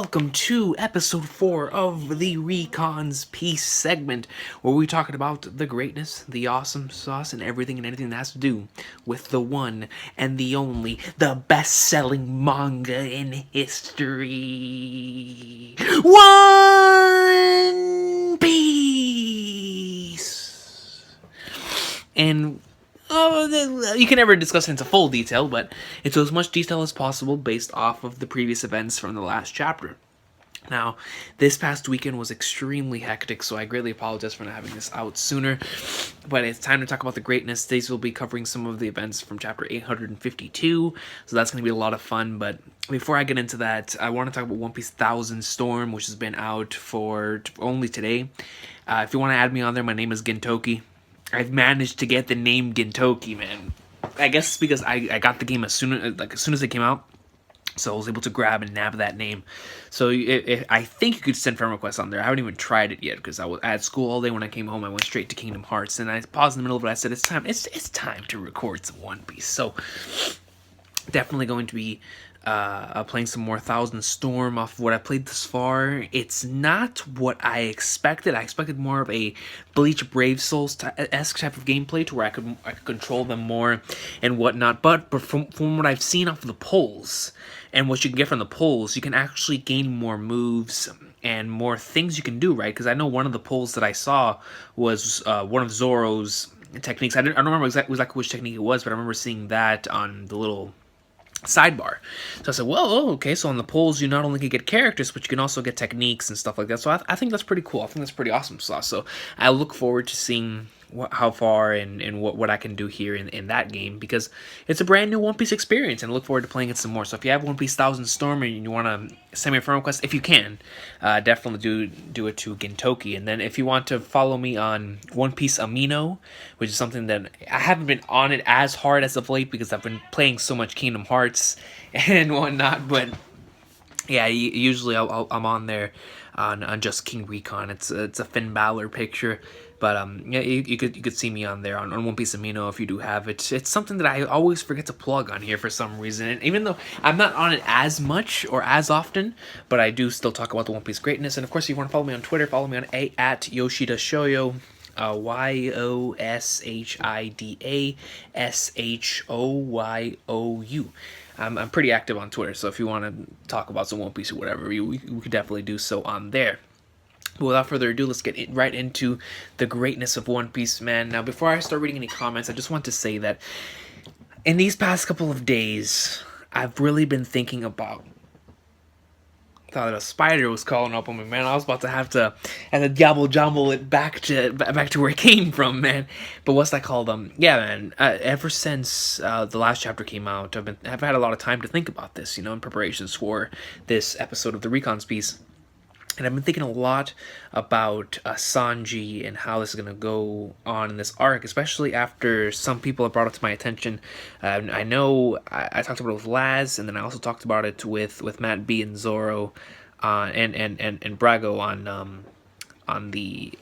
welcome to episode 4 of the Recon's Peace segment, where we talking about the greatness, the awesome sauce, and everything and anything that has to do with the one and the only, the best-selling manga in history, One Piece! And you can never discuss it into full detail, but into as much detail as possible based off of the previous events from the last chapter. Now, this past weekend was extremely hectic, so I greatly apologize for not having this out sooner. But it's time to talk about the greatness. These will be covering some of the events from chapter 852, so that's going to be a lot of fun. But before I get into that, I want to talk about One Piece Thousand Storm, which has been out for only today. If you want to add me on there, my name is Gintoki. I've managed to get the name Gintoki, man. I guess because I got the game as soon as it came out, so I was able to grab and nab that name. So I think you could send friend requests on there. I haven't even tried it yet because I was at school all day. When I came home, I went straight to Kingdom Hearts, and I paused in the middle of it. I said, "It's time. It's time to record some One Piece." So definitely going to be playing some more Thousand Storm off of what I played this far. It's not what I expected. I expected more of a Bleach Brave Souls-esque type of gameplay to where I could control them more and whatnot. But from what I've seen off of the polls and what you can get from the polls, you can actually gain more moves and more things you can do, right? Because I know one of the polls that I saw was one of Zoro's techniques. I don't remember exactly which technique it was, but I remember seeing that on the little sidebar. So I said, well, okay, so on the polls you not only can get characters, but you can also get techniques and stuff like that. So I think that's pretty cool. I think that's pretty awesome stuff. So I look forward to seeing how far and what I can do here in that game, because it's a brand new One Piece experience, and I look forward to playing it some more. So if you have One Piece Thousand Storm and you want to send me a friend request, if you can, definitely do it to Gintoki. And then if you want to follow me on One Piece Amino, which is something that I haven't been on it as hard as of late because I've been playing so much Kingdom Hearts and whatnot, but yeah, usually I'm on there on just King Recon. It's a Finn Balor picture, but yeah, you could see me on there on One Piece Amino if you do have it. It's something that I always forget to plug on here for some reason, and even though I'm not on it as much or as often, but I do still talk about the One Piece greatness. And of course, if you want to follow me on Twitter, follow me on at Yoshida Shoyo. YOSHIDA SHOYOU. I'm pretty active on Twitter, so if you want to talk about some One Piece or whatever, we could definitely do so on there. But without further ado, let's get right into the greatness of One Piece, man. Now, before I start reading any comments, I just want to say that in these past couple of days, I've really been thinking about. Thought a spider was crawling up on me, man. I was about to have to jumble it back to where it came from, man. But what's that called? Yeah, man. Ever since the last chapter came out, I've had a lot of time to think about this, in preparations for this episode of the Recon's Piece. And I've been thinking a lot about Sanji and how this is going to go on in this arc, especially after some people have brought it to my attention. I know I talked about it with Laz, and then I also talked about it with Matt B and Zoro, and Brago on the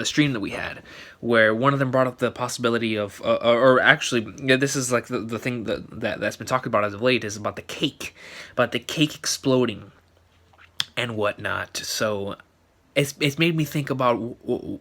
stream that we had, where one of them brought up the possibility of, or actually, this is like the thing that's been talked about as of late, is about the cake exploding and whatnot. So it's made me think about, well,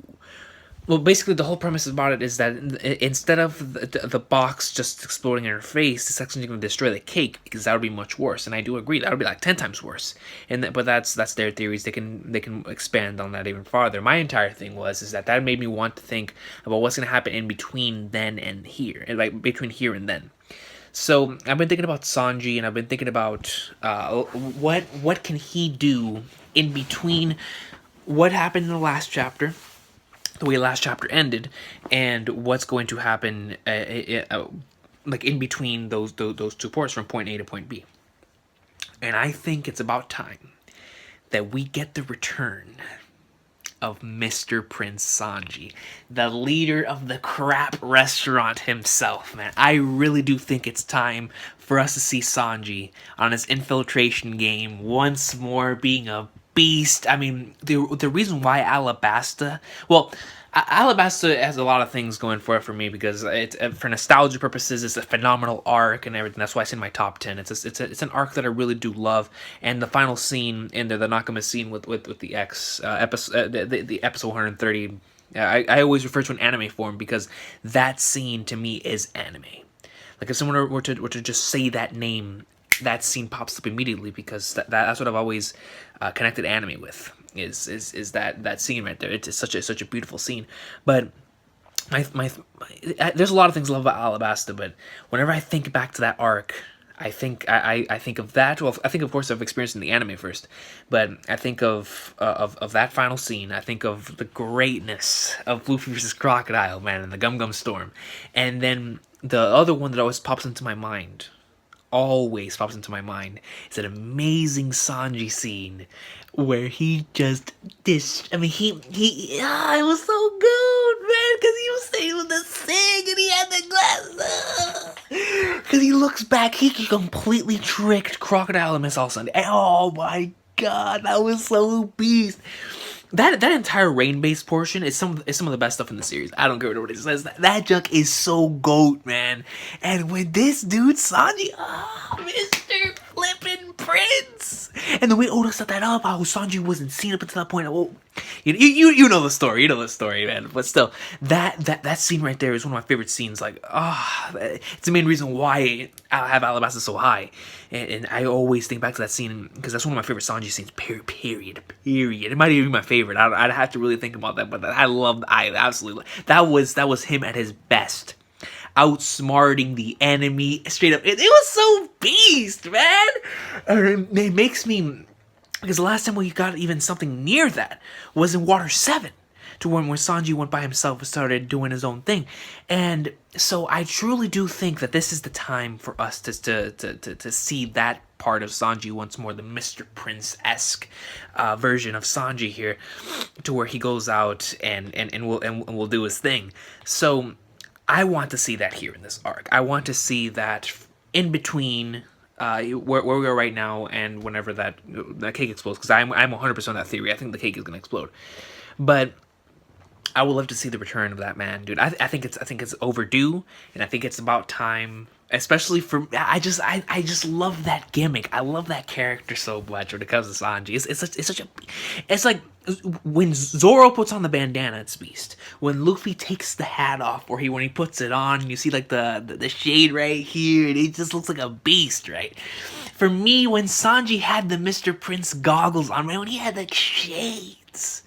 basically the whole premise about it is that instead of the box just exploding in her face, it's actually going to destroy the cake, because that would be much worse. And I do agree, that would be like 10 times worse. But that's their theories. They can expand on that even farther. My entire thing is that made me want to think about what's going to happen in between then and here, and like between here and then. So I've been thinking about Sanji, and I've been thinking about what can he do in between what happened in the last chapter, the way last chapter ended, and what's going to happen like in between those two ports from point A to point B. And I think it's about time that we get the return of Mr.Prince Sanji, the leader of the crap restaurant himself, man. I really do think it's time for us to see Sanji on his infiltration game once more, being a beast. I mean, the reason why Alabasta, well, Alabasta has a lot of things going for it for me because it's for nostalgia purposes, it's a phenomenal arc and everything. That's why it's in my top 10. It's an arc that I really do love, and the final scene in there, the Nakama scene with the X episode, the episode 130. I always refer to an anime form because that scene to me is anime. Like if someone were to just say that name, that scene pops up immediately because that's what I've always connected anime with. Is that scene right there? It's such a beautiful scene. But there's a lot of things I love about Alabasta, but whenever I think back to that arc, I think of that. Well, I think of course I've experienced in the anime first, but I think of that final scene. I think of the greatness of Luffy versus Crocodile, man, and the Gum Gum Storm, and then the other one that always pops into my mind is an amazing Sanji scene where he just it was so good, man, because he was saying with the sing and he had the glasses. Because he looks back, he completely tricked Crocodile and Miss All Sunday. Oh my god, that was so beast. That entire rain-based portion is some of the best stuff in the series. I don't care what everybody says. That junk is so goat, man. And with this dude, Sanji, Mr. Flippin' Prince. And the way Oda set that up, how Sanji wasn't seen up until that point. Well, you know the story. You know the story, man. But still, that scene right there is one of my favorite scenes. Like, it's the main reason why I have Alabasta so high. And I always think back to that scene because that's one of my favorite Sanji scenes. Period. It might even be my favorite. I'd have to really think about that, but I absolutely that was him at his best, outsmarting the enemy straight up. It was so beast, man. It makes me, because the last time we got even something near that was in Water 7. To when Sanji went by himself and started doing his own thing. And so I truly do think that this is the time for us to see that part of Sanji once more, the Mr. Prince-esque version of Sanji here, to where he goes out and will do his thing. So I want to see that here in this arc. I want to see that in between where we are right now and whenever that cake explodes, because I'm 100% on that theory. I think the cake is going to explode. But I would love to see the return of that man, dude. I think it's overdue, and I think it's about time. Especially for I just love that gimmick. I love that character so much when it comes to Sanji. It's like when Zoro puts on the bandana, it's beast. When Luffy takes the hat off, or when he puts it on, you see like the shade right here, and it just looks like a beast, right? For me, when Sanji had the Mr. Prince goggles on, man, when he had the shades.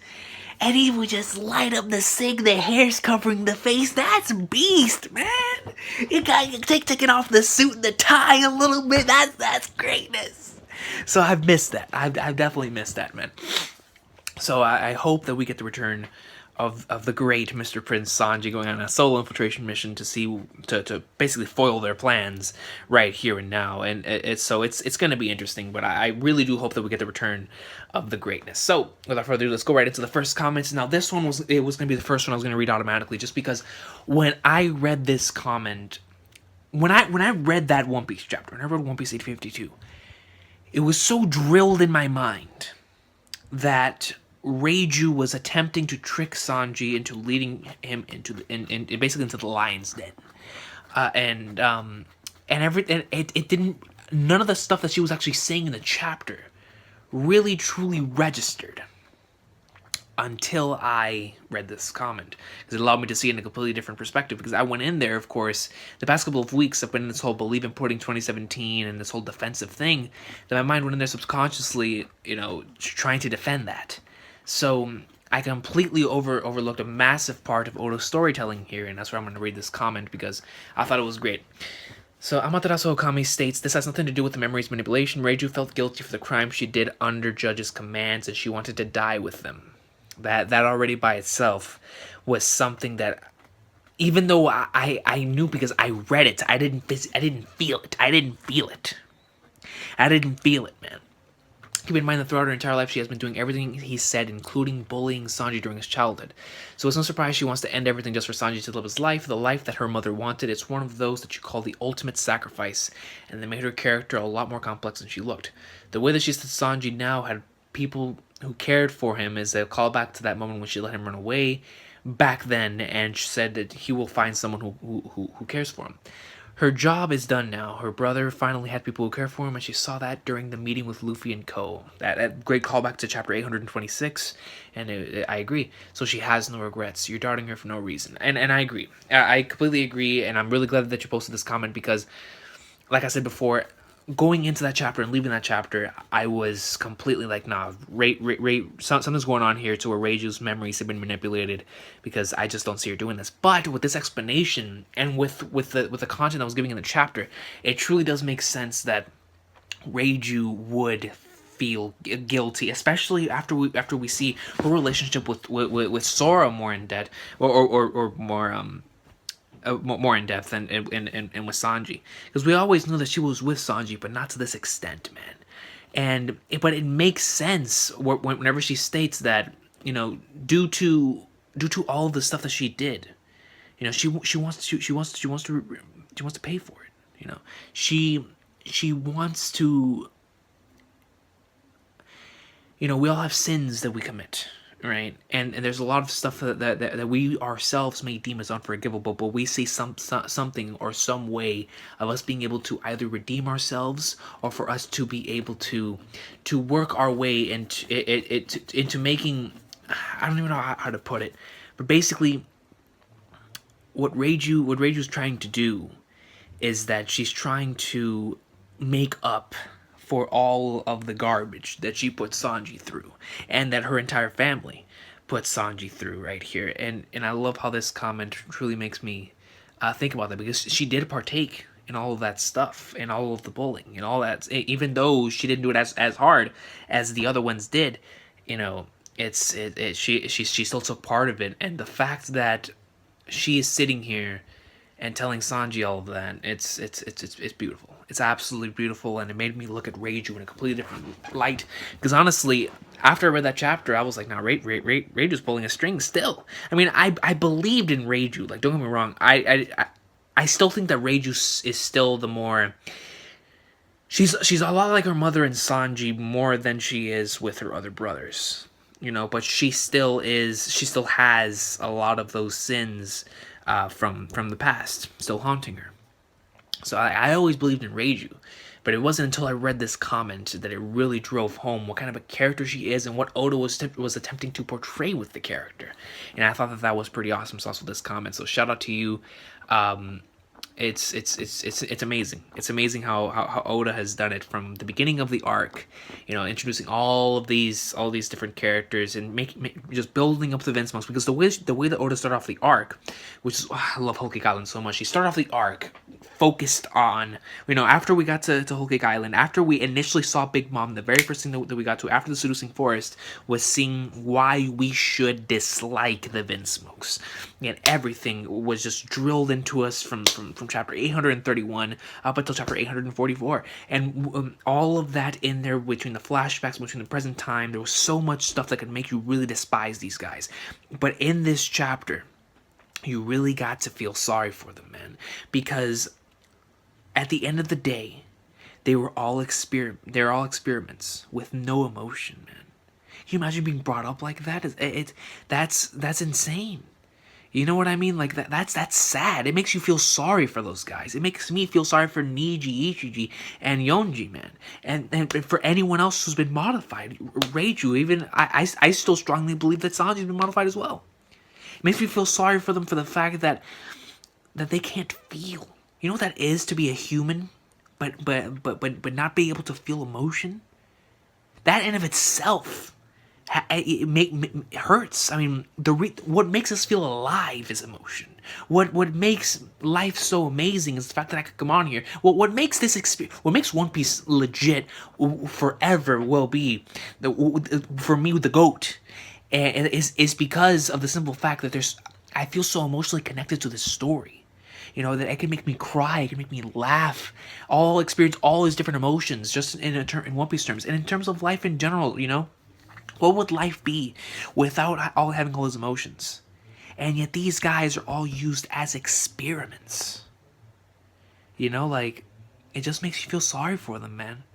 And he would just light up the sig, the hair's covering the face. That's beast, man. You got taking off the suit and the tie a little bit. That's greatness. So I've missed that. I've definitely missed that, man. So I hope that we get the return of the great Mr. Prince Sanji going on a solo infiltration mission to basically foil their plans right here and now, and it's going to be interesting. But I really do hope that we get the return of the greatness. So without further ado, let's go right into the first comments. Now this one was going to be the first one I was going to read automatically, just because when I read this comment, when I read that One Piece chapter, and I read One Piece 852, it was so drilled in my mind that Reiju was attempting to trick Sanji into leading him into basically into the lion's den, and it didn't. None of the stuff that she was actually saying in the chapter really truly registered until I read this comment, because it allowed me to see it in a completely different perspective. Because I went in there, of course, the past couple of weeks I've been in this whole believe in putting 2017 and this whole defensive thing, that my mind went in there subconsciously, trying to defend that. So I completely overlooked a massive part of Oda's storytelling here, and that's why I'm going to read this comment, because I thought it was great. So Amaterasu Okami states, this has nothing to do with the memories manipulation. Reiju felt guilty for the crime she did under Judge's commands, and she wanted to die with them. That already by itself was something that, even though I knew because I read it, I didn't feel it. I didn't feel it, man. Keep in mind that throughout her entire life, she has been doing everything he said, including bullying Sanji during his childhood. So it's no surprise she wants to end everything just for Sanji to live his life, the life that her mother wanted. It's one of those that you call the ultimate sacrifice, and they made her character a lot more complex than she looked. The way that she said Sanji now had people who cared for him is a callback to that moment when she let him run away, back then, and she said that he will find someone who cares for him. Her job is done now. Her brother finally had people who care for him, and she saw that during the meeting with Luffy and Co. That great callback to chapter 826, and I agree. So she has no regrets. You're doubting her for no reason, and I agree. I completely agree, and I'm really glad that you posted this comment because, like I said before, going into that chapter and leaving that chapter, I was completely like, nah, something's going on here to where Reiju's memories have been manipulated, because I just don't see her doing this. But with this explanation and with the content I was giving in the chapter, it truly does make sense that Reiju would feel guilty, especially after we see her relationship with Sora more in depth, or more in depth and with Sanji, because we always know that she was with Sanji, but not to this extent, man. But it makes sense whenever she states that, due to all the stuff that she did, she wants to pay for it. She wants to. We all have sins that we commit, right? And there's a lot of stuff that we ourselves may deem as unforgivable, but we see something or some way of us being able to either redeem ourselves, or for us to be able to work our way into making. I don't even know how to put it, but basically, what Reiju's trying to do is that she's trying to make up for all of the garbage that she put Sanji through, and that her entire family put Sanji through right here. And I love how this comment truly makes me think about that, because she did partake in all of that stuff, and all of the bullying and all that, even though she didn't do it as hard as the other ones did. She still took part of it, and the fact that she is sitting here and telling Sanji all of that, it's beautiful. It's absolutely beautiful, and it made me look at Reiju in a completely different light. Because honestly, after I read that chapter, I was like, "Now, Reiju's pulling a string still." I mean, I believed in Reiju. Like, don't get me wrong. I still think that Reiju is still the more. She's a lot like her mother and Sanji, more than she is with her other brothers. But she still has a lot of those sins from the past still haunting her. So I always believed in Reiju, but it wasn't until I read this comment that it really drove home what kind of a character she is, and what Oda was attempting to portray with the character. And I thought that was pretty awesome sauce with this comment. So shout out to you. It's amazing. It's amazing how Oda has done it from the beginning of the arc, introducing all these different characters, and just building up the Vince monks. Because the way that Oda started off the arc, which is, I love Whole Cake Island so much. He started off the arc focused on, after we got to Whole Cake Island, after we initially saw Big Mom, the very first thing that we got to after the seducing forest was seeing why we should dislike the Vince monks. And everything was just drilled into us from chapter 831 up until chapter 844, and all of that in there, between the flashbacks, between the present time, there was so much stuff that could make you really despise these guys. But in this chapter, you really got to feel sorry for them, man, because at the end of the day, they're all experiments with no emotion, man. Can you imagine being brought up like that? That's insane. You know what I mean? Like that's sad. It makes you feel sorry for those guys. It makes me feel sorry for Niji, Ichiji, and Yonji, man. And for anyone else who's been modified. Reiju, even I still strongly believe that Sanji's been modified as well. It makes me feel sorry for them, for the fact that they can't feel. You know what that is, to be a human, but not be able to feel emotion? That in of itself, it hurts. I mean, what makes us feel alive is emotion. What makes life so amazing is the fact that I could come on here. What makes this what makes One Piece legit forever will be for me the GOAT, and is because of the simple fact that I feel so emotionally connected to this story. That it can make me cry, it can make me laugh, experience all these different emotions, just in One Piece terms, and in terms of life in general. What would life be without having all those emotions? And yet these guys are all used as experiments. It just makes you feel sorry for them, man.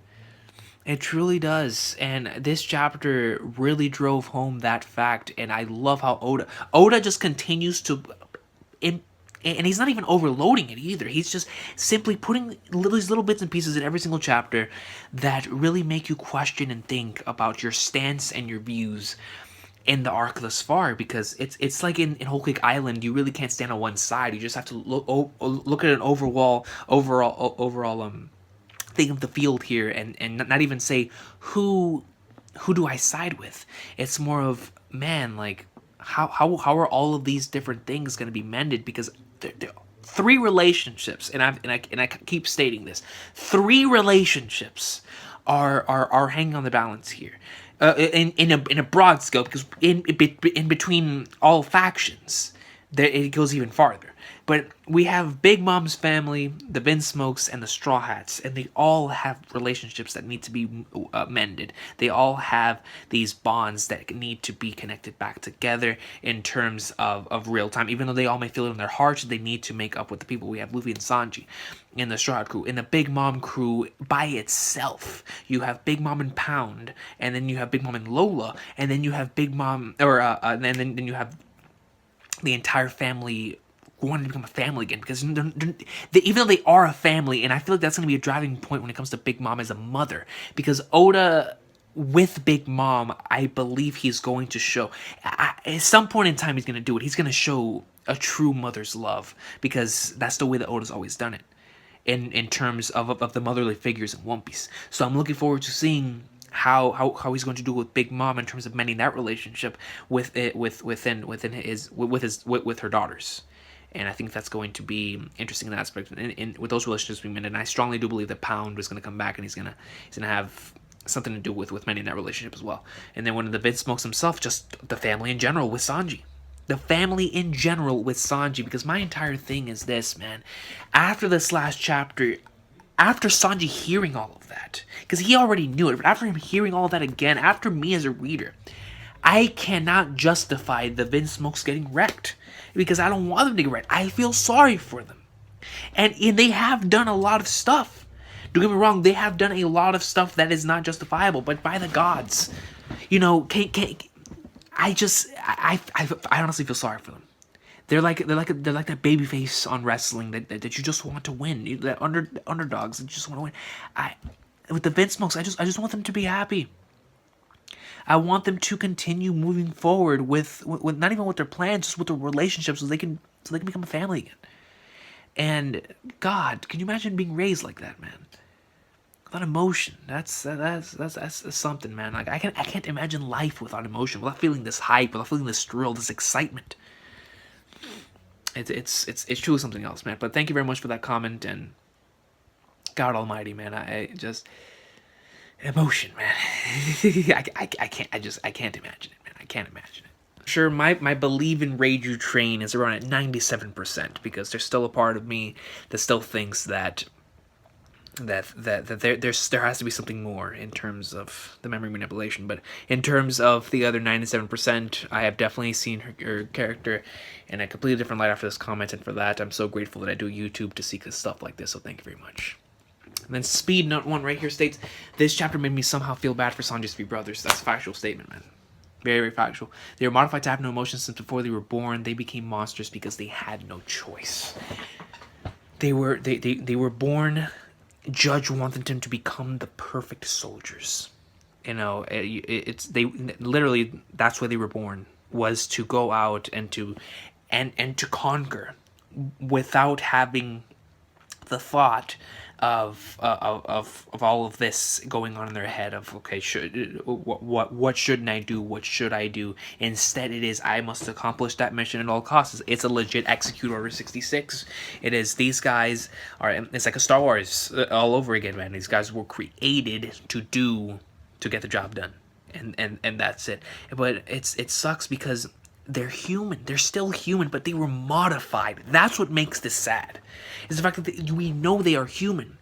It truly does, and this chapter really drove home that fact. And I love how Oda just continues to, in, and he's not even overloading it either. He's just simply putting these little bits and pieces in every single chapter that really make you question and think about your stance and your views in the arc thus far. Because it's like in Whole Cake Island, you really can't stand on one side. You just have to look at an overall think of the field here, and not even say who do I side with. It's more of, man, like how are all of these different things going to be mended? Because they're three relationships, and I keep stating this, three relationships are hanging on the balance here. In a broad scope, because in between all factions, there it goes even farther. But we have Big Mom's family, the Vinsmokes, and the Straw Hats, and they all have relationships that need to be mended. They all have these bonds that need to be connected back together in terms of real time. Even though they all may feel it in their hearts, they need to make up with the people. We have Luffy and Sanji in the Straw Hat crew. In the Big Mom crew by itself, you have Big Mom and Pound, and then you have Big Mom and Lola, and then you have Big Mom, and then you have the entire family wanting to become a family again, because even though they are a family, and I feel like that's going to be a driving point when it comes to Big Mom as a mother, because Oda, with Big Mom, I believe he's going to show, at some point in time he's going to do it, he's going to show a true mother's love, because that's the way that Oda's always done it, in terms of the motherly figures in One Piece. So I'm looking forward to seeing how he's going to do it with Big Mom in terms of mending that relationship with her daughters. And I think that's going to be interesting in that aspect. And with those relationships being mended, and I strongly do believe that Pound is going to come back, and he's gonna have something to do with mending that relationship as well. And then when the Vinsmokes himself, just the family in general with Sanji. The family in general with Sanji, because my entire thing is this, man. After this last chapter, after Sanji hearing all of that, because he already knew it, but after him hearing all of that again, after me as a reader, I cannot justify the Vinsmokes getting wrecked, because I don't want them to get wrecked. I feel sorry for them. And they have done a lot of stuff. Don't get me wrong, they have done a lot of stuff that is not justifiable, but by the gods, I honestly feel sorry for them. They're like that baby face on wrestling that you just want to win. That underdogs that you just want to win. With the Vinsmokes, I just want them to be happy. I want them to continue moving forward with not even with their plans, just with their relationships, so they can become a family again. And God, can you imagine being raised like that, man? Without emotion, that's something, man. Like I can't imagine life without emotion, without feeling this hype, without feeling this thrill, this excitement. It's truly something else, man. But thank you very much for that comment, and God Almighty, man, I just. Emotion, man. I can't imagine it, man. I can't imagine it. Sure, my believe in Reiju train is around at 97%, because there's still a part of me that still thinks that there has to be something more in terms of the memory manipulation. But in terms of the other 97%, I have definitely seen her character in a completely different light after this comment, and for that, I'm so grateful that I do YouTube to seek stuff like this, so thank you very much. And then Speed Note 1 right here states, this chapter made me somehow feel bad for Sanji's three brothers. That's a factual statement, man. Very, very factual. They were modified to have no emotions since before they were born. They became monsters because they had no choice. They were born. Judge wanted them to become the perfect soldiers. They literally, that's why they were born, was to go out and to conquer without having the thought of all of this going on in their head of, okay, what shouldn't I do? What should I do? Instead, it is, I must accomplish that mission at all costs. It's a legit execute Order 66. It is, these guys are, it's like a Star Wars all over again, man. These guys were created to get the job done, and that's it. But it sucks because they're human. They're still human, but they were modified. That's what makes this sad. Is the fact that we know they are human,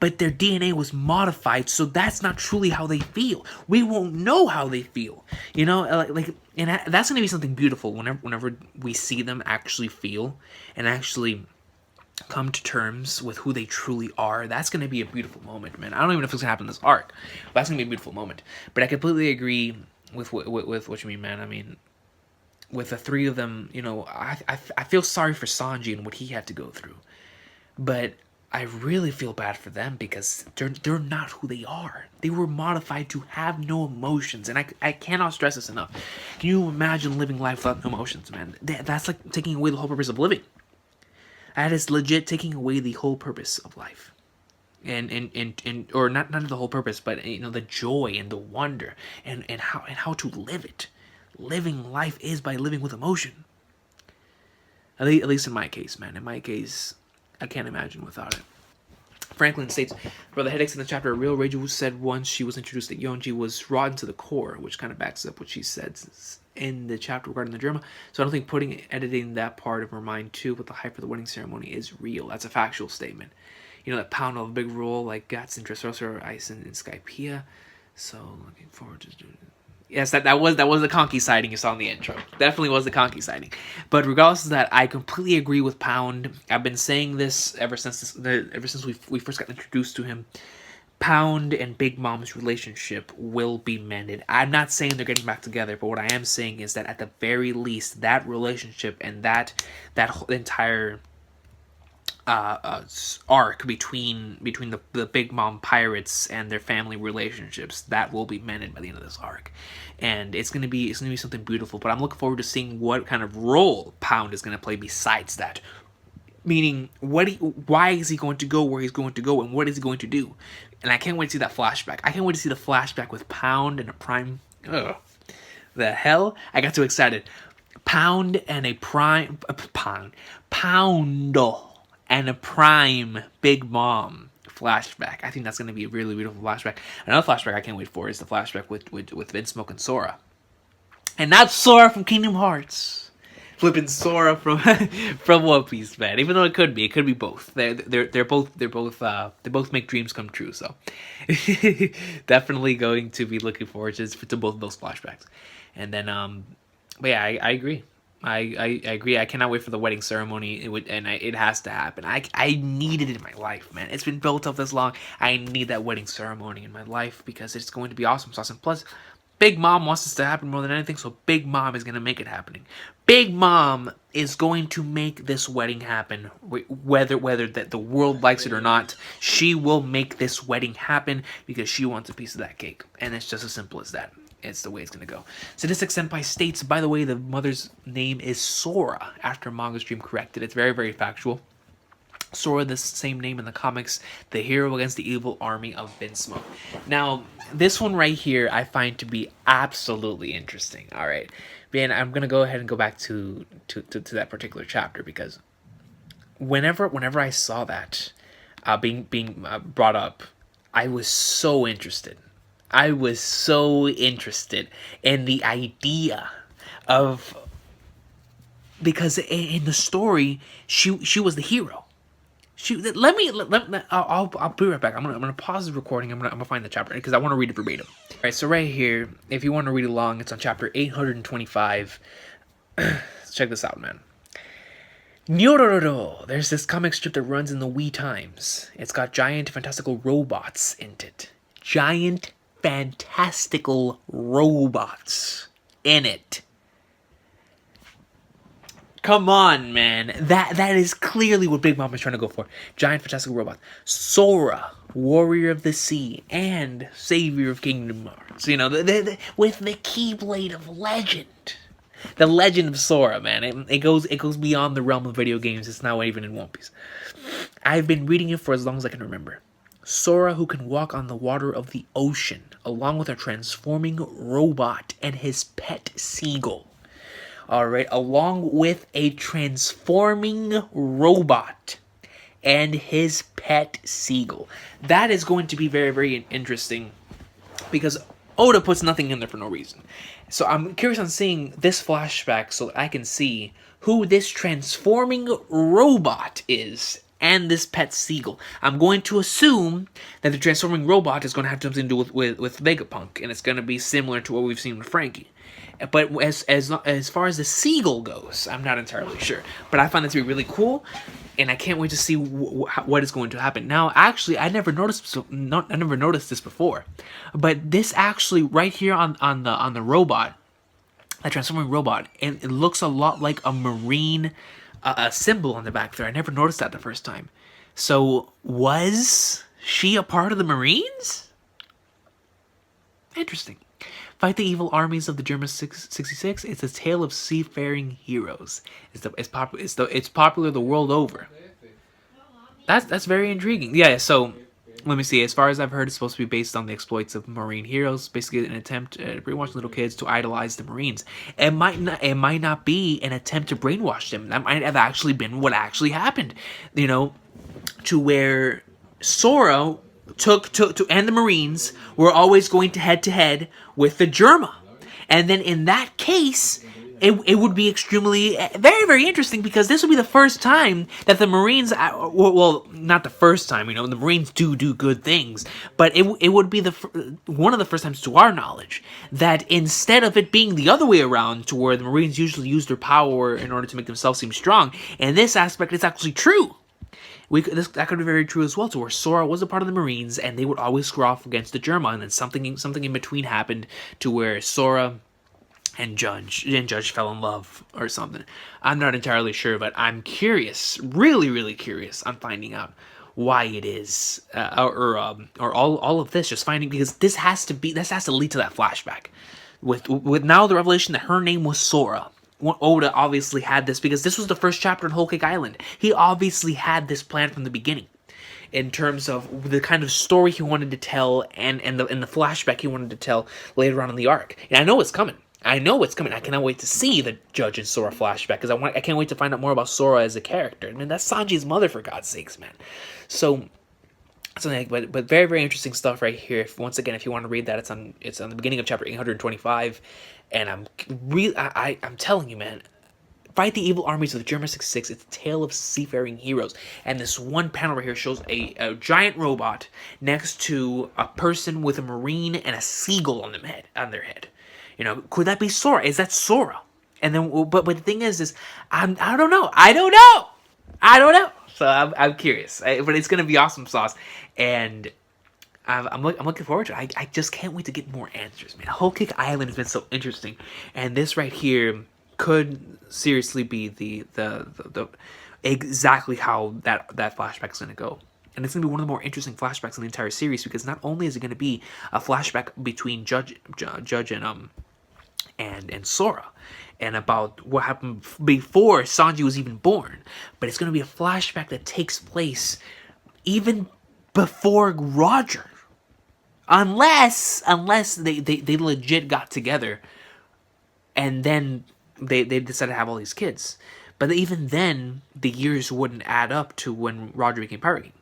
but their DNA was modified, so that's not truly how they feel. We won't know how they feel. And that's going to be something beautiful whenever we see them actually feel and actually come to terms with who they truly are. That's going to be a beautiful moment, man. I don't even know if it's going to happen in this arc, but that's going to be a beautiful moment. But I completely agree with what you mean, man. I mean, with the three of them, you know, I feel sorry for Sanji and what he had to go through. But I really feel bad for them because they're not who they are. They were modified to have no emotions, and I cannot stress this enough. Can you imagine living life without emotions, man? That's like taking away the whole purpose of living. That is legit taking away the whole purpose of life. And or not the whole purpose, but you know, the joy and the wonder and how to live it. Living life is by living with emotion. At least in my case, man. In my case, I can't imagine without it. Franklin states, Brother Headaches in the chapter, Real Rachel said once she was introduced that Yonji was rotten to the core, which kind of backs up what she said in the chapter regarding the drama. So I don't think editing that part of her mind too with the hype for the wedding ceremony is real. That's a factual statement. You know, that Pound of a big role like Guts and Dressrosa, Ice and Skypiea. So looking forward to doing it. Yes, that was the Conky sighting you saw in the intro. Definitely was the Conky sighting. But regardless of that, I completely agree with Pound. I've been saying this ever since we first got introduced to him. Pound and Big Mom's relationship will be mended. I'm not saying they're getting back together, but what I am saying is that at the very least, that relationship and that whole entire arc between the Big Mom pirates and their family relationships, that will be mended by the end of this arc, and it's gonna be something beautiful. But I'm looking forward to seeing what kind of role Pound is gonna play besides that. Meaning, why is he going to go where he's going to go, and what is he going to do? And I can't wait to see that flashback. I can't wait to see the flashback with Pound and a Prime. Ugh, the hell! I got too excited. Pound and a Prime. Pound and a Prime Big Mom flashback. I think that's going to be a really beautiful flashback. Another flashback I can't wait for is the flashback with Vinsmoke and Sora. And not Sora from Kingdom Hearts. Flipping Sora from from One Piece, man. Even though it could be both. They both make dreams come true. So definitely going to be looking forward to both of those flashbacks. And then but yeah, I agree. I agree. I cannot wait for the wedding ceremony. It has to happen. I need it in my life, man. It's been built up this long. I need that wedding ceremony in my life because it's going to be awesome. Plus, Big Mom wants this to happen more than anything, so Big Mom is going to make it happening. Big Mom is going to make this wedding happen, whether that the world likes it or not. She will make this wedding happen because she wants a piece of that cake, and it's just as simple as that. It's the way it's going to go. Sadistic Senpai states, by the way, the mother's name is Sora, after Manga's Dream corrected. It's very, very factual. Sora, the same name in the comics, the hero against the evil army of Vinsmoke. Now, this one right here I find to be absolutely interesting. All right, man, I'm going to go ahead and go back to that particular chapter because whenever I saw that being brought up, I was so interested. I was so interested in the idea of, because in the story she was the hero. I'll be right back. I'm gonna pause the recording. I'm gonna find the chapter because I want to read it verbatim. All right, so right here, if you want to read along, it's on chapter 825. Check this out, man. Nyororo. There's this comic strip that runs in the wee times. It's got giant fantastical robots in it. Giant fantastical robots in it. Come on, man. That is clearly what Big Mom is trying to go for. Giant fantastical robots. Sora, warrior of the sea and savior of Kingdom Hearts. You know, with the Keyblade of legend. The legend of Sora, man. It goes beyond the realm of video games. It's now even in One Piece. I've been reading it for as long as I can remember. Sora, who can walk on the water of the ocean, along with a transforming robot and his pet seagull. Alright, along with a transforming robot and his pet seagull. That is going to be very, very interesting because Oda puts nothing in there for no reason. So I'm curious on seeing this flashback so that I can see who this transforming robot is and this pet seagull. I'm going to assume that the transforming robot is going to have something to do with Vegapunk, and it's going to be similar to what we've seen with Frankie. But as far as the seagull goes, I'm not entirely sure. But I find that to be really cool. and I can't wait to see what is going to happen. Now, actually, I never noticed this before, but this actually right here on the robot, a transforming robot, and it looks a lot like a marine a symbol on the back there. I never noticed that the first time. So was she a part of the Marines? Interesting. Fight the evil armies of the German 66. It's a tale of seafaring heroes. It's popular the world over. That's very intriguing. Yeah. So let me see. As far as I've heard, it's supposed to be based on the exploits of Marine heroes. Basically, an attempt to brainwash little kids to idolize the Marines. It might not be an attempt to brainwash them. That might have actually been what actually happened. You know, to where Sora and the Marines were always going to head with the Germa. And then in that case, it would be extremely, very, very interesting, because this would be the first time that the Marines, well, not the first time, you know, the Marines do good things, but it would be one of the first times to our knowledge that instead of it being the other way around, to where the Marines usually use their power in order to make themselves seem strong, in this aspect, it's actually true. That could be very true as well, to where Sora was a part of the Marines, and they would always square off against the Germa, and then something in between happened to where Sora and Judge fell in love or something. I'm not entirely sure, but I'm curious, really, really curious on finding out why it is, or all of this, just finding, because this has to lead to that flashback with now the revelation that her name was Sora. Oda obviously had this, because this was the first chapter in Whole Cake Island. He obviously had this plan from the beginning, in terms of the kind of story he wanted to tell, and the flashback he wanted to tell later on in the arc. And I know it's coming. I cannot wait to see the Judge and Sora flashback, because I can't wait to find out more about Sora as a character. I mean, that's Sanji's mother, for God's sakes, man. So but very, very interesting stuff right here. Once again, if you want to read that, it's on the beginning of chapter 825, and I'm telling you, man. Fight the evil armies of the German 66. It's a tale of seafaring heroes. And this one panel right here shows a giant robot next to a person with a marine and a seagull on their head. You know, could that be Sora? Is that Sora? And then, but the thing is I don't know. So I'm curious. But it's gonna be awesome sauce, and I'm looking forward to it. I just can't wait to get more answers, man. Whole Cake Island has been so interesting, and this right here could seriously be the exactly how that flashback is going to go. And it's going to be one of the more interesting flashbacks in the entire series, because not only is it going to be a flashback between Judge and Sora, and about what happened before Sanji was even born, but it's going to be a flashback that takes place even before Roger, unless they legit got together and then they decided to have all these kids. But even then, the years wouldn't add up to when Roger became Pirate King.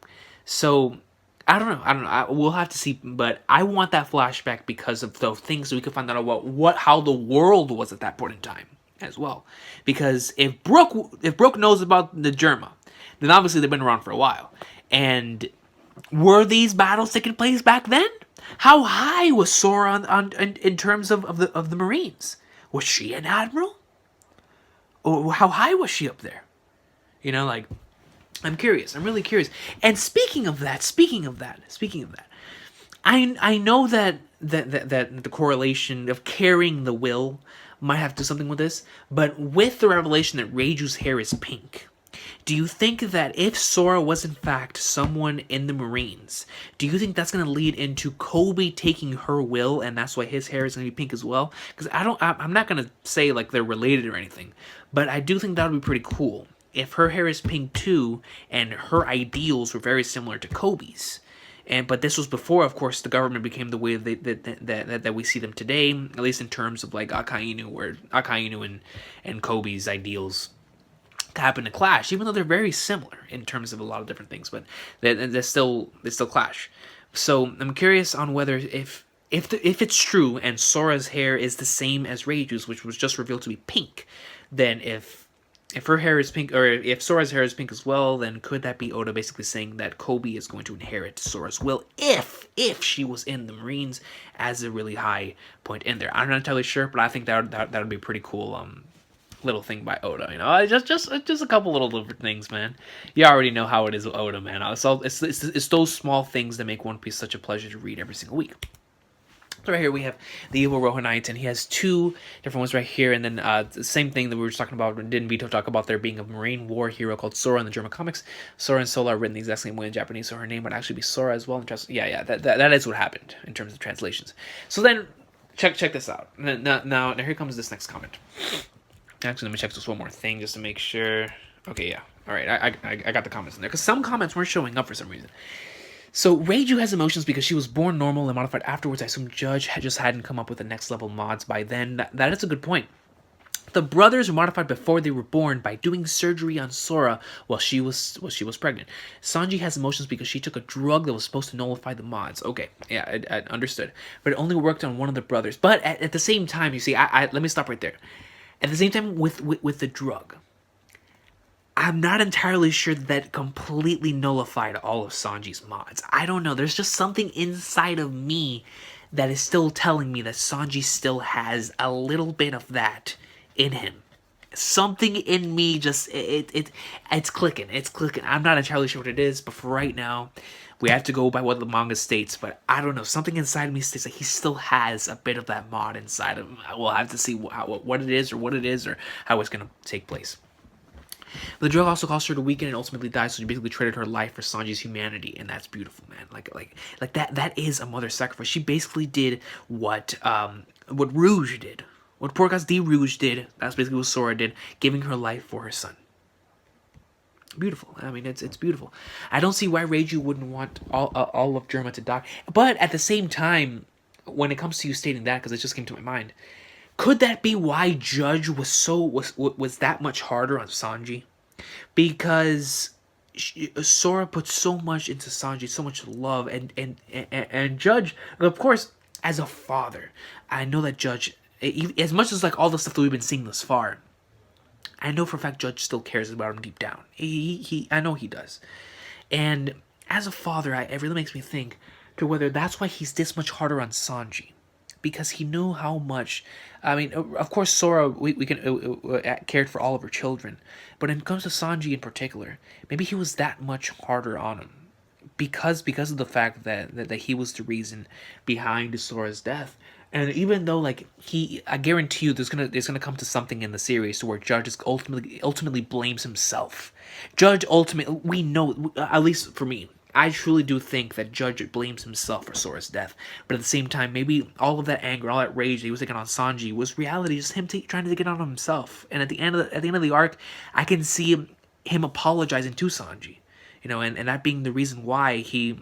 So, I don't know. We'll have to see. But I want that flashback because of the things that we can find out about how the world was at that point in time as well. Because if Brooke knows about the Germa, then obviously they've been around for a while. And were these battles taking place back then? How high was Sora in terms of the Marines? Was she an admiral? Or how high was she up there? You know, like, I'm curious. I'm really curious. And speaking of that, I know that the correlation of carrying the will might have to do something with this, but with the revelation that Reiju's hair is pink, do you think that if Sora was in fact someone in the Marines, do you think that's going to lead into Kobe taking her will, and that's why his hair is going to be pink as well? Because I'm not going to say like they're related or anything, but I do think that would be pretty cool if her hair is pink too, and her ideals were very similar to Kobe's. But this was before, of course, the government became the way that we see them today, at least in terms of like Akainu, where Akainu and Kobe's ideals happen to clash, even though they're very similar in terms of a lot of different things, but they still clash. So I'm curious on whether if it's true and Sora's hair is the same as Reiju's, which was just revealed to be pink, then if her hair is pink, or if Sora's hair is pink as well, then could that be Oda basically saying that Kobe is going to inherit Sora's will if she was in the Marines as a really high point in there? I'm not entirely sure, but I think that would be pretty cool. little thing by Oda. You know, just a couple little different things, man. You already know how it is with Oda, man. It's those small things that make One Piece such a pleasure to read every single week. So right here we have the evil Rohanites, and he has two different ones right here, and then the same thing that we were just talking about. Didn't Vito talk about there being a Marine war hero called Sora in the German comics? Sora and Sola are written the exact same way in Japanese, so her name would actually be Sora as well. That is what happened in terms of translations. So then, check this out. Now here comes this next comment. Actually, let me check just one more thing just to make sure. Okay, yeah. All right, I got the comments in there because some comments weren't showing up for some reason. So, Reiju has emotions because she was born normal and modified afterwards. I assume Judge just hadn't come up with the next level mods by then. That is a good point. The brothers were modified before they were born by doing surgery on Sora while she was pregnant. Sanji has emotions because she took a drug that was supposed to nullify the mods. Okay, yeah, I understood. But it only worked on one of the brothers. But at the same time, you see, let me stop right there. At the same time, with the drug, I'm not entirely sure that completely nullified all of Sanji's mods. I don't know. There's just something inside of me that is still telling me that Sanji still has a little bit of that in him. Something in me just it's clicking. It's clicking. I'm not entirely sure what it is, but for right now, we have to go by what the manga states. But I don't know. Something inside of me states that he still has a bit of that mod inside of him. We'll have to see what it is or how it's gonna take place. The drug also caused her to weaken and ultimately die, so she basically traded her life for Sanji's humanity, and that's beautiful, man. Like that is a mother's sacrifice. She basically did what Rouge did. What Porcas de Rouge did, that's basically what Sora did, giving her life for her son. Beautiful. I mean, it's beautiful. I don't see why Reiju wouldn't want all of Germa to die. But at the same time, when it comes to you stating that, because it just came to my mind, could that be why Judge was that much harder on Sanji? Because Sora put so much into Sanji, so much love, and Judge, of course, as a father, I know that Judge, as much as like all the stuff that we've been seeing thus far, I know for a fact Judge still cares about him deep down. I know he does. And as a father, it really makes me think to whether that's why he's this much harder on Sanji. Because he knew how much, I mean, of course, Sora, we can cared for all of her children. But when it comes to Sanji in particular, maybe he was that much harder on him. Because of the fact that he was the reason behind Sora's death. And even though, like, I guarantee you there's gonna come to something in the series to where Judge is ultimately blames himself. Judge ultimately, we know, at least for me, I truly do think that Judge blames himself for Sora's death. But at the same time, maybe all of that anger, all that rage that he was taking on Sanji was reality, just him trying to take it on himself. And at the end of the arc, I can see him apologizing to Sanji, you know, and that being the reason why he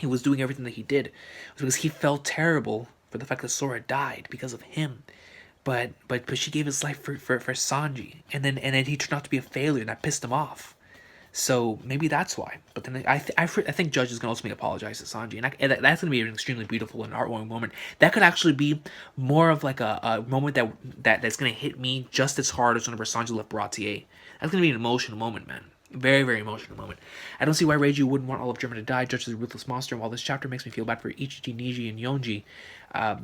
was doing everything that he did, was because he felt terrible for the fact that Sora died because of him. But she gave his life for Sanji, and then he turned out to be a failure, and that pissed him off. So maybe that's why. But then I think Judge is going to ultimately apologize to Sanji. And that's going to be an extremely beautiful and heartwarming moment. That could actually be more of like a moment that's going to hit me just as hard as whenever Sanji left Baratier. That's going to be an emotional moment, man. Very, very emotional moment. I don't see why Reiju wouldn't want all of Germa to die. Judge is a ruthless monster. And while this chapter makes me feel bad for Ichichi, Niji, and Yonji,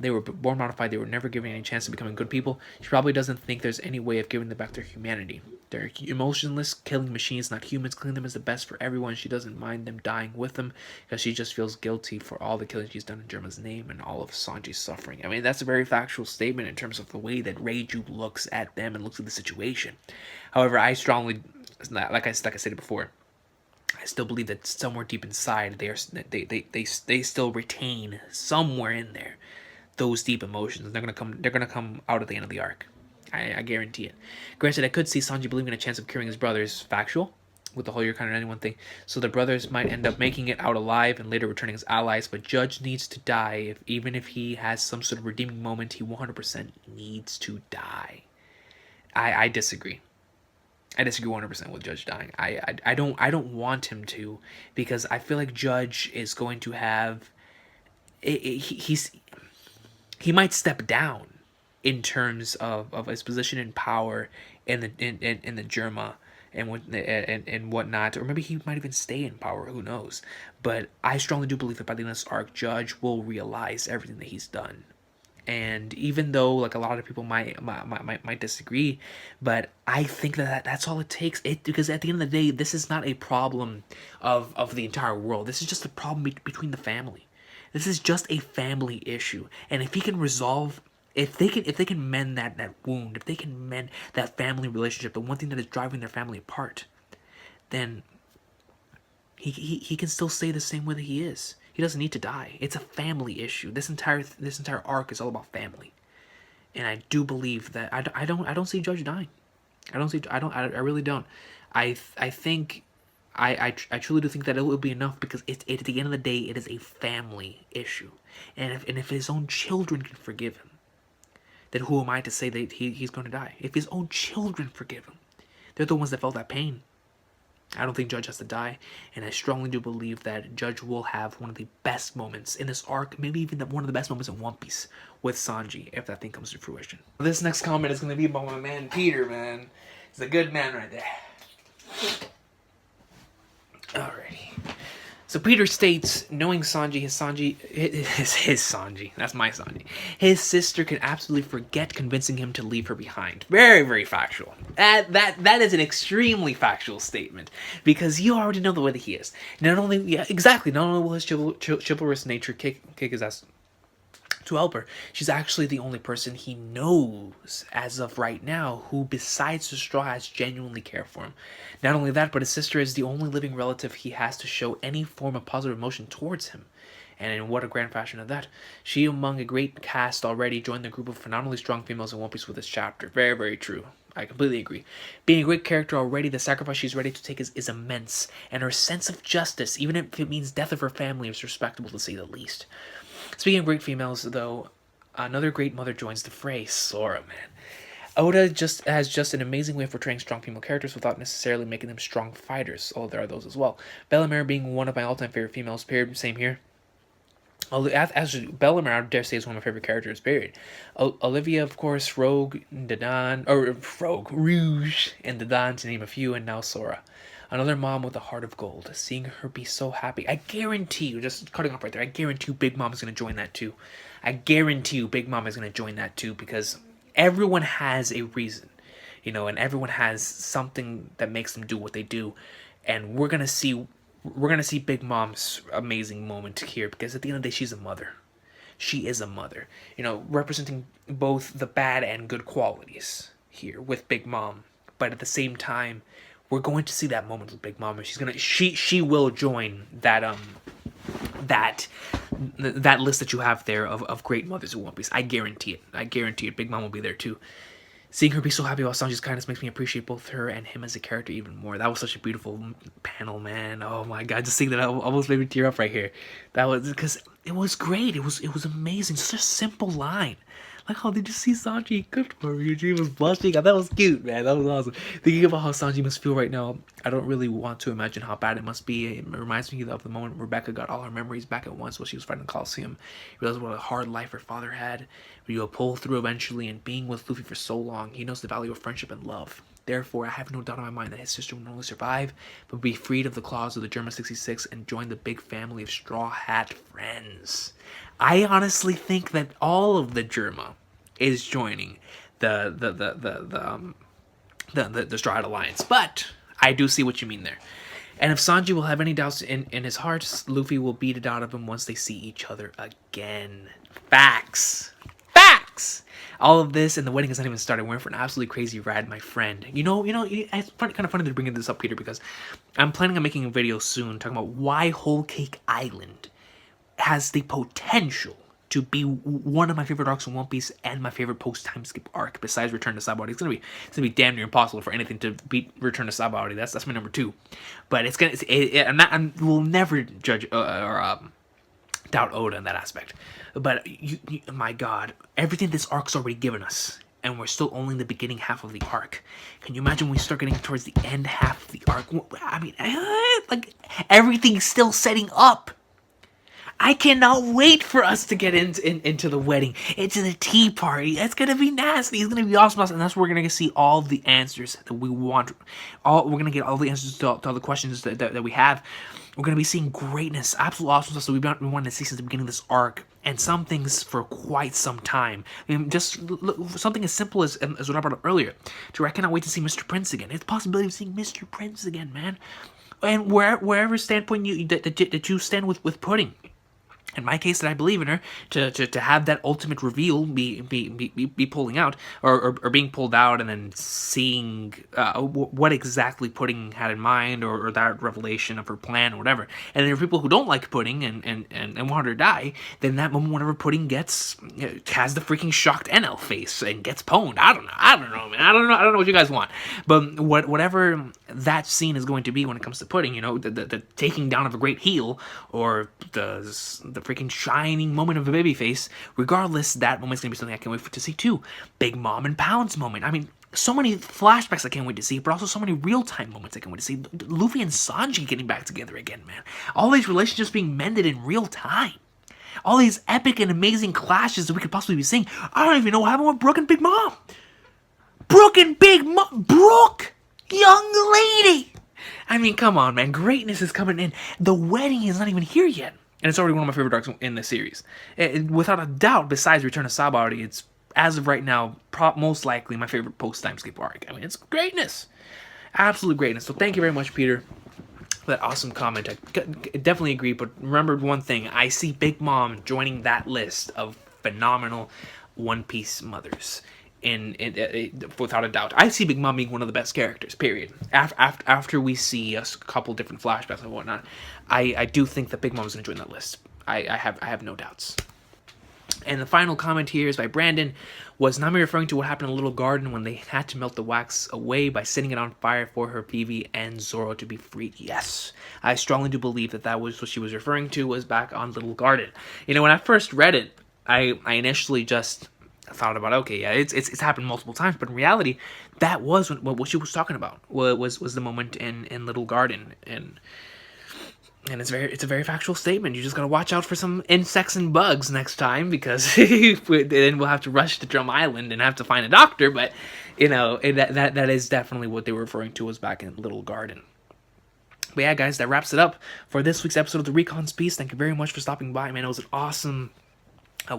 they were born modified. They were never given any chance to becoming good people. She probably doesn't think there's any way of giving them back their humanity. They're emotionless, killing machines, not humans. Killing them is the best for everyone. She doesn't mind them dying with them because she just feels guilty for all the killing she's done in Germa's name and all of Sanji's suffering. I mean, that's a very factual statement in terms of the way that Reiju looks at them and looks at the situation. However, I strongly, like I stated before, I still believe that somewhere deep inside they still retain somewhere in there those deep emotions. They're gonna come out at the end of the arc. I guarantee it. Granted, I could see Sanji believing in a chance of curing his brothers. Factual, with the whole you're kind of anyone thing. So the brothers might end up making it out alive and later returning as allies. But Judge needs to die. Even if he has some sort of redeeming moment, he 100% needs to die. I disagree. I disagree 100% with Judge dying. I don't want him to, because I feel like Judge is going to have he might step down in terms of his position in power in the Germa and whatnot, or maybe he might even stay in power. Who knows? But I strongly do believe that by the end of this arc, Judge will realize everything that he's done. And even though like a lot of people might disagree, but I think that's all it takes. Because at the end of the day, this is not a problem of the entire world. This is just a problem between the family. This is just a family issue. And if he can resolve, if they can mend that wound, if they can mend that family relationship, the one thing that is driving their family apart, then he can still stay the same way that he is. He doesn't need to die. It's a family issue. This entire arc is all about family, and I do believe that I don't see Judge dying. I really don't. I think I truly do think that it will be enough, because at the end of the day, it is a family issue, and if his own children can forgive him, then who am I to say that he's going to die? If his own children forgive him, they're the ones that felt that pain. I don't think Judge has to die, and I strongly do believe that Judge will have one of the best moments in this arc, maybe even one of the best moments in One Piece with Sanji, if that thing comes to fruition. This next comment is going to be about my man Peter, man. He's a good man right there. Alrighty. So Peter states, knowing Sanji, his Sanji, that's my Sanji, his sister can absolutely forget convincing him to leave her behind. Very, very factual. That is an extremely factual statement, because you already know the way that he is. Not only will his chivalrous nature kick his ass to help her, she's actually the only person he knows as of right now who, besides the Straw Hats, genuinely care for him. Not only that, but his sister is the only living relative he has to show any form of positive emotion towards him. And in what a grand fashion of that. She, among a great cast already, joined the group of phenomenally strong females in One Piece with this chapter. Very, very true. I completely agree. Being a great character already, the sacrifice she's ready to take is immense, and her sense of justice, even if it means death of her family, is respectable to say the least. Speaking of great females, though, another great mother joins the fray, Sora, man. Oda has an amazing way of portraying strong female characters without necessarily making them strong fighters, although there are those as well. Bellemere being one of my all-time favorite females, period, same here. Actually, Bellemere, I dare say, is one of my favorite characters, period. Olivia, of course, Rouge, and Rouge, and Dadan, to name a few, and now Sora. Another mom with a heart of gold. Seeing her be so happy. I guarantee you, just cutting off right there, I guarantee you Big Mom is going to join that too. I guarantee you Big Mom is going to join that too, because everyone has a reason, and everyone has something that makes them do what they do. And we're going to see Big Mom's amazing moment here, because at the end of the day, she's a mother. She is a mother, representing both the bad and good qualities here with Big Mom. But at the same time, we're going to see that moment with Big Mom, and she will join that list that you have there of great mothers of One Piece. I guarantee it. Big Mom will be there too. Seeing her be so happy about Sanji's kindness makes me appreciate both her and him as a character even more. That was such a beautiful panel, man. Oh my god, just seeing that almost made me tear up right here. That was because it was great. It was amazing. Such a simple line. Like, oh, did you see Sanji cooked for you? She was blushing. That was cute, man. That was awesome. Thinking about how Sanji must feel right now, I don't really want to imagine how bad it must be. It reminds me of the moment Rebecca got all her memories back at once while she was fighting the Coliseum. Realized what a hard life her father had. But you'll pull through eventually, and being with Luffy for so long, he knows the value of friendship and love. Therefore, I have no doubt in my mind that his sister will not only survive, but be freed of the claws of the Germa 66 and join the big family of Straw Hat friends. I honestly think that all of the Germa is joining the Straw Hat Alliance, but I do see what you mean there. And if Sanji will have any doubts in his heart, Luffy will beat it out of him once they see each other again. Facts. All of this, and the wedding has not even started. We're in for an absolutely crazy ride, my friend. It's kind of funny to bring this up, Peter, because I'm planning on making a video soon talking about why Whole Cake Island has the potential to be one of my favorite arcs in One Piece and my favorite post-time skip arc besides Return to Sabaody. It's gonna be damn near impossible for anything to beat Return to Sabaody. That's my number 2. But we'll never judge or doubt Oda in that aspect. But my God, everything this arc's already given us, and we're still only in the beginning half of the arc. Can you imagine when we start getting towards the end half of the arc? I mean, like everything's still setting up. I cannot wait for us to get into the wedding, into the tea party. It's gonna be nasty. It's gonna be awesome, and that's where we're gonna see all the answers that we want. We're gonna get all the answers to all the questions that we have. We're gonna be seeing greatness, absolute awesomeness that we wanted to see since the beginning of this arc. and some things for quite some time. I mean, just something as simple as what I brought up earlier. I cannot wait to see Mr. Prince again. It's the possibility of seeing Mr. Prince again, man. And wherever standpoint that you stand with Pudding. In my case, that I believe in her, to have that ultimate reveal be pulling out or being pulled out, and then seeing what exactly Pudding had in mind, or that revelation of her plan or whatever. And there are people who don't like Pudding and want her to die. Then that moment, whenever Pudding has the freaking shocked NL face and gets pwned. I don't know, man. I don't know what you guys want. But whatever that scene is going to be when it comes to Pudding, the taking down of a great heel, or the freaking shining moment of a baby face, regardless, that moment's gonna be something I can't wait to see too. Big Mom and Pound's moment. I mean, so many flashbacks I can't wait to see, but also so many real-time moments I can't wait to see. Luffy and Sanji getting back together again, man. All these relationships being mended in real time. All these epic and amazing clashes that we could possibly be seeing. I don't even know what happened with Brooke and Big Mom. Brooke and Big Mom. Brooke! Young lady! I mean, come on, man. Greatness is coming in. The wedding is not even here yet. And it's already one of my favorite arcs in the series. Without a doubt, besides Return of Sabaody, it's, as of right now, most likely my favorite post-timeskip arc. I mean, it's greatness. Absolute greatness. So thank you very much, Peter, for that awesome comment. I definitely agree, but remember one thing. I see Big Mom joining that list of phenomenal One Piece mothers. Without a doubt, I see Big Mom being one of the best characters. Period. After we see a couple different flashbacks and whatnot, I do think that Big Mom is going to join that list. I have no doubts. And the final comment here is by Brandon. Was Nami referring to what happened in Little Garden when they had to melt the wax away by setting it on fire for her Vivi and Zoro to be freed? Yes, I strongly do believe that was what she was referring to, was back on Little Garden. When I first read it, I initially just thought about, okay, yeah, it's happened multiple times, but in reality, that was what she was talking about. Was the moment in Little Garden, and it's a very factual statement. You just gotta watch out for some insects and bugs next time, because then we'll have to rush to Drum Island and have to find a doctor. But that is definitely what they were referring to, was back in Little Garden. But yeah, guys, that wraps it up for this week's episode of the Recon's Piece. Thank you very much for stopping by, man. It was an awesome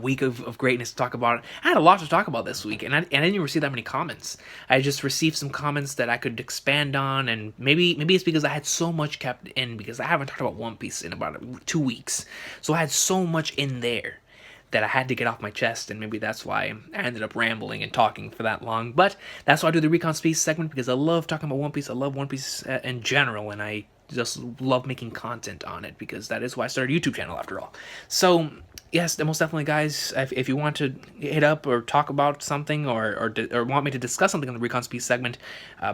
week of greatness to talk about. I had a lot to talk about this week, and I didn't even receive that many comments. I just received some comments that I could expand on, and maybe it's because I had so much kept in, because I haven't talked about One Piece in about 2 weeks. So I had so much in there that I had to get off my chest, and maybe that's why I ended up rambling and talking for that long. But that's why I do the Recon Piece segment, because I love talking about One Piece. I love One Piece in general, and I just love making content on it, because that is why I started a YouTube channel after all. So yes, most definitely, guys, if you want to hit up or talk about something, or want me to discuss something in the Recon Piece segment,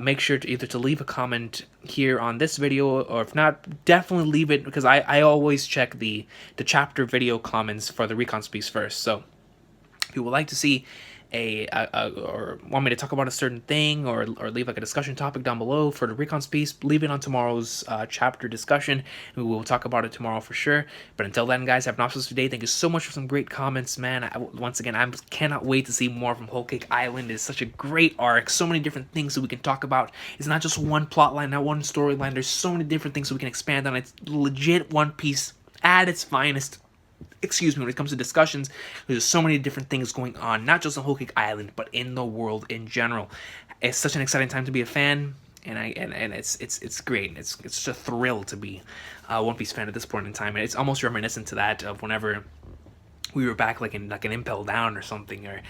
make sure to either leave a comment here on this video, or if not, definitely leave it, because I always check the chapter video comments for the Recon Piece first. So if you would like to see or want me to talk about a certain thing, or leave like a discussion topic down below for the Recon's Piece, leave it on tomorrow's chapter discussion, and we will talk about it tomorrow for sure. But until then, guys, have an awesome day. Thank you so much for some great comments, man. Once again, I cannot wait to see more from Whole Cake Island. It's such a great arc, so many different things that we can talk about. It's not just one plot line, not one storyline. There's so many different things that we can expand on. It's legit One Piece at its finest. Excuse me, when it comes to discussions, there's so many different things going on, not just on Whole Cake Island, but in the world in general. It's such an exciting time to be a fan, and it's great. It's just a thrill to be a One Piece fan at this point in time, and it's almost reminiscent to that of whenever we were back like in Impel Down or something, or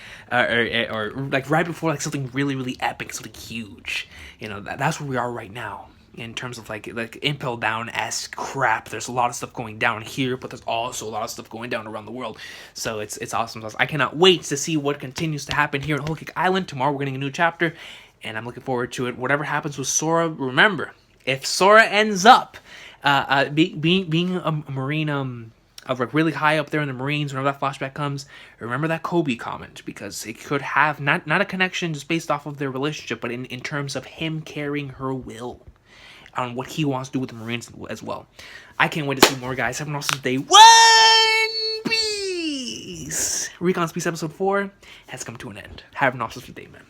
like right before like something really epic, something huge. That's where we are right now. In terms of like Impel Down-esque crap. There's a lot of stuff going down here, but there's also a lot of stuff going down around the world. So it's awesome. I cannot wait to see what continues to happen here in Whole Cake Island. Tomorrow we're getting a new chapter, and I'm looking forward to it. Whatever happens with Sora, remember, if Sora ends up being a Marine of like really high up there in the Marines, whenever that flashback comes, remember that Kobe comment, because it could have not a connection just based off of their relationship, but in terms of him carrying her will on what he wants to do with the Marines as well. I can't wait to see more, guys. Have an awesome day. One Piece! Recon's Piece Episode 4 has come to an end. Have an awesome day, man.